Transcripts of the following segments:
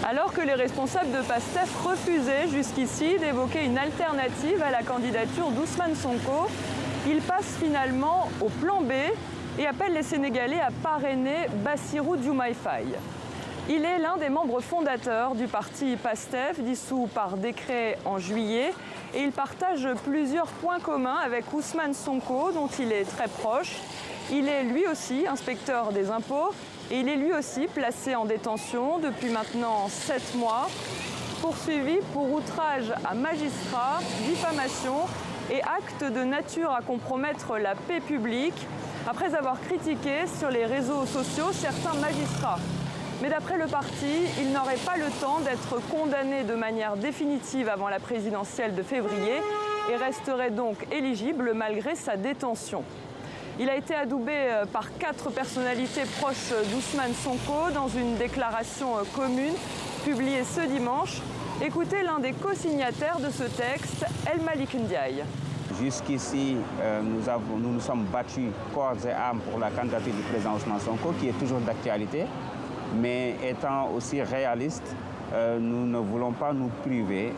Alors que les responsables de PASTEF refusaient jusqu'ici d'évoquer une alternative à la candidature d'Ousmane Sonko, il passe finalement au plan B et appelle les Sénégalais à parrainer Bassirou Diomaye Faye. Il est l'un des membres fondateurs du parti PASTEF, dissous par décret en juillet, et il partage plusieurs points communs avec Ousmane Sonko, dont il est très proche. Il est lui aussi inspecteur des impôts et il est lui aussi placé en détention depuis maintenant 7 mois, poursuivi pour outrage à magistrat, diffamation et acte de nature à compromettre la paix publique, après avoir critiqué sur les réseaux sociaux certains magistrats. Mais d'après le parti, il n'aurait pas le temps d'être condamné de manière définitive avant la présidentielle de février et resterait donc éligible malgré sa détention. Il a été adoubé par 4 personnalités proches d'Ousmane Sonko dans une déclaration commune publiée ce dimanche. Écoutez l'un des co-signataires de ce texte, El Malick Ndiaye. Jusqu'ici, nous nous sommes battus corps et âme pour la candidature du président Ousmane Sonko, qui est toujours d'actualité. Mais étant aussi réaliste, nous ne voulons pas nous priver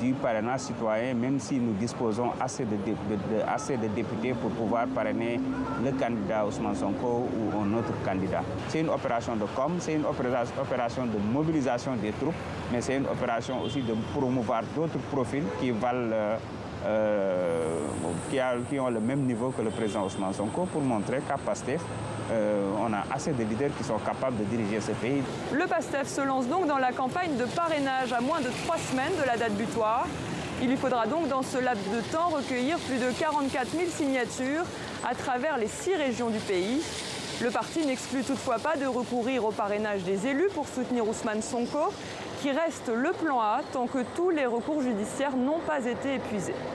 du parrainage citoyen, même si nous disposons assez de députés pour pouvoir parrainer le candidat Ousmane Sonko ou un autre candidat. C'est une opération de com, c'est une opération de mobilisation des troupes, mais c'est une opération aussi de promouvoir d'autres profils qui valent, qui ont le même niveau que le président Ousmane Sonko, pour montrer qu'à PASTEF, on a assez de leaders qui sont capables de diriger ce pays. Le PASTEF se lance donc dans la campagne de parrainage à moins de 3 semaines de la date butoir. Il lui faudra donc dans ce laps de temps recueillir plus de 44 000 signatures à travers les 6 régions du pays. Le parti n'exclut toutefois pas de recourir au parrainage des élus pour soutenir Ousmane Sonko, qui reste le plan A tant que tous les recours judiciaires n'ont pas été épuisés.